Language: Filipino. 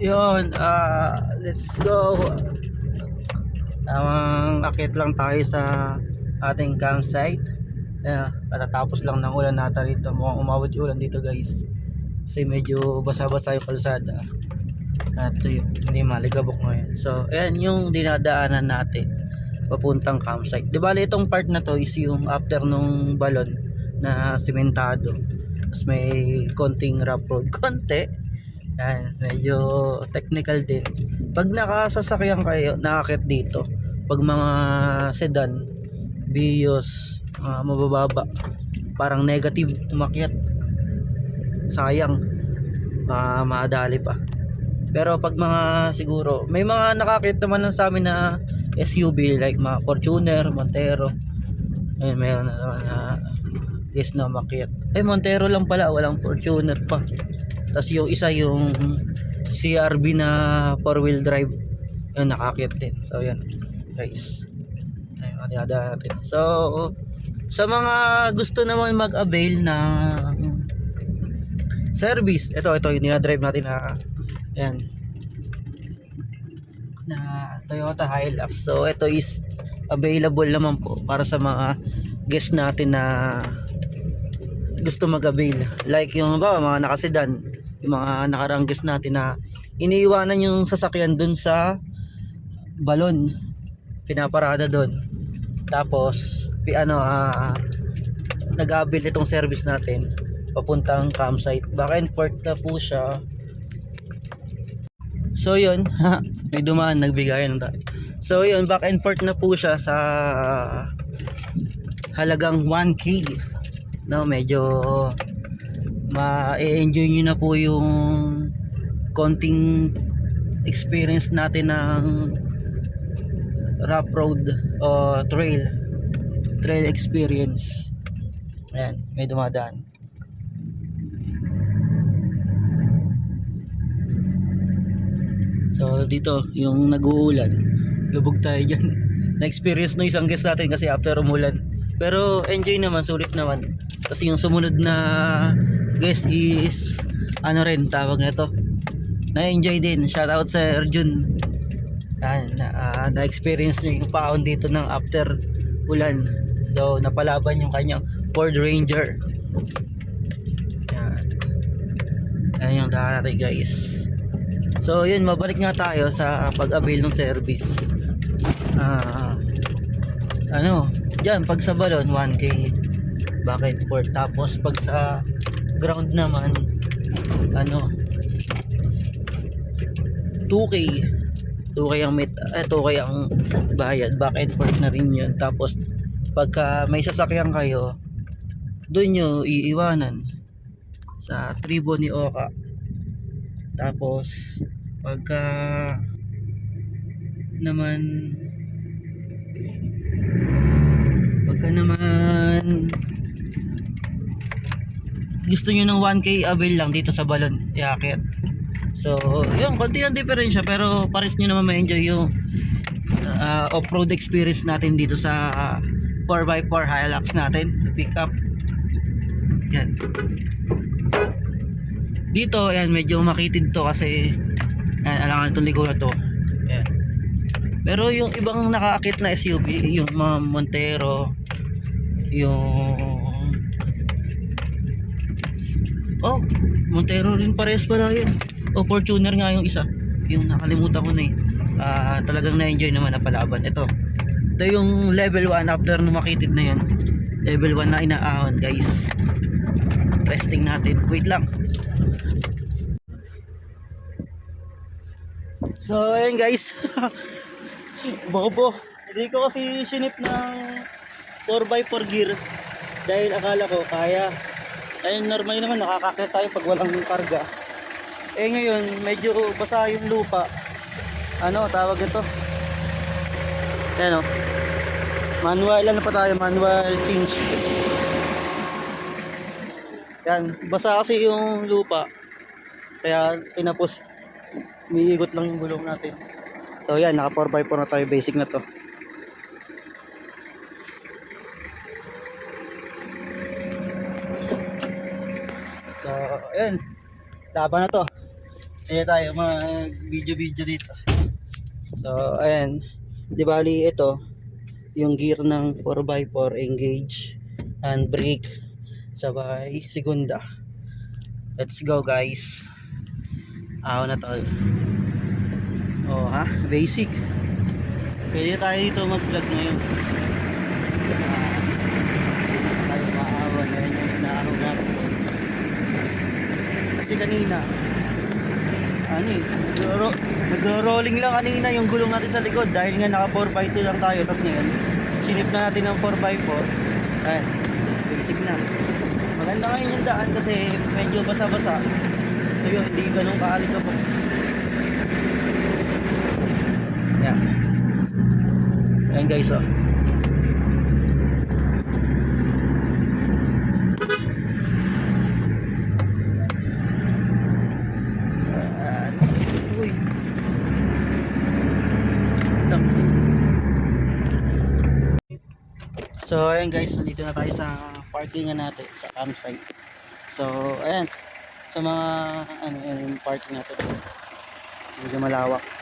Yun, let's go. Tamang akit lang tayo sa ating campsite. Katatapos lang ng ulan nata rito. Mukhang umawat yung ulan dito guys. Kasi medyo basa-basa yung kalsada. At hindi maligabok ngayon. So, ayan yung dinadaanan natin papuntang campsite. Di bali itong part na to is yung after nung balon na simentado. Tapos may konting rough road. Konti. Yan, medyo technical din. Pag nakasasakyan kayo, nakakit dito. Pag mga sedan, Vios, mabababa, parang negative umakyat. Sayang, madali pa. Pero pag mga siguro, may mga nakakit naman sa amin na SUV like mga Fortuner, Montero. Ayun, meron na naman na is na umakyat. Montero lang pala, walang Fortuner pa. Tapos yung isa yung CRV na 4-wheel drive, yun nakakit din. So yan guys, ayun matiyada natin. So sa mga gusto naman mag-avail ng service, ito yung dinadrive natin na yan, na Toyota Hilux. So ito is available naman po para sa mga guest natin na gusto mag-avail, like yung mga nakasedan, yung mga nakarang guest natin na iniiwanan yung sasakyan dun sa balon, pinaparada dun, tapos nag-avail itong service natin papuntang campsite. Back and forth na po siya. So yun, may dumaan, nagbigayan tayo. So yun, back and forth na po siya sa halagang 1K. No, medyo ma-enjoy nyo na po yung konting experience natin ng rough road o trail experience. Ayan, may dumadaan. So dito yung nag-uulan, lubog tayo dyan. Na-experience no isang guest natin kasi after umulan, pero enjoy naman, sulit naman. Kasi yung sumunod na guest is tawag nito, na-enjoy din. Shoutout sa Erjun. Na-experience niya yung paon dito ng after ulan. So napalaban yung kanyang Ford Ranger. Yan yung daan natin guys. So yun, mabalik nga tayo sa pag-avail ng service. Diyan pag sa balon 1K back and forth. Tapos pag sa ground naman 2K 2K ang 2K ang bayad, back and forth na rin yun. Tapos pagka may sasakyan kayo, doon nyo iiwanan sa tribo ni Oka. Tapos pagka naman gusto nyo ng 1K avail lang dito sa balon, iakyat. So yun, konti ang diferensya, pero pares nyo naman ma-enjoy yung off-road experience natin dito sa 4x4 Hilux natin, pick up. Yan dito, yan medyo makitid to kasi alangan itong ligaw na to. Yan. Pero yung ibang nakaakit na SUV, yung mga Montero, yung Montero rin parehas pala yun, Fortuner nga yung isa, yung nakalimutan ko na talagang na-enjoy naman na palaban. Ito yung level 1 after nung makitid na yan, level 1 na inaahon guys. Testing natin, wait lang. So ayun guys, bako po, hindi ko kasi sinip ng 4x4 gear dahil akala ko kaya. Ayun, normal naman nakakakit tayo pag walang karga. Ngayon medyo basa yung lupa, tawag ito, manual pa tayo, manual change. Yan, basa kasi yung lupa, kaya tinapos umiikot lang yung gulong natin. So yan, naka 4x4 na tayo, basic na to. So ayun, laban na to. Kaya tayo mag video dito. So ayan, di bali ito yung gear ng 4x4 engage and brake sabay segunda. Let's go guys. Ako na tol. Oh ha, basic. Pwede tayo dito mag-vlog ngayon. Tayo maawan na yun yung inaaraw natin. Kasi kanina ano eh, nagro-rolling lang kanina yung gulong natin sa likod dahil nga naka 4x2 lang tayo. Tapos ngayon sinip na natin ng 4x4. Ayan, basic na. Maganda ngayon yung daan kasi medyo basa-basa. So yun, hindi ganun kaalikabok. Ayan. Ayan guys oh. Uy. So ayan guys, nandito na tayo sa parkingan natin sa campsite. So ayan, sa mga ano yung parking natin. Medyo malawak.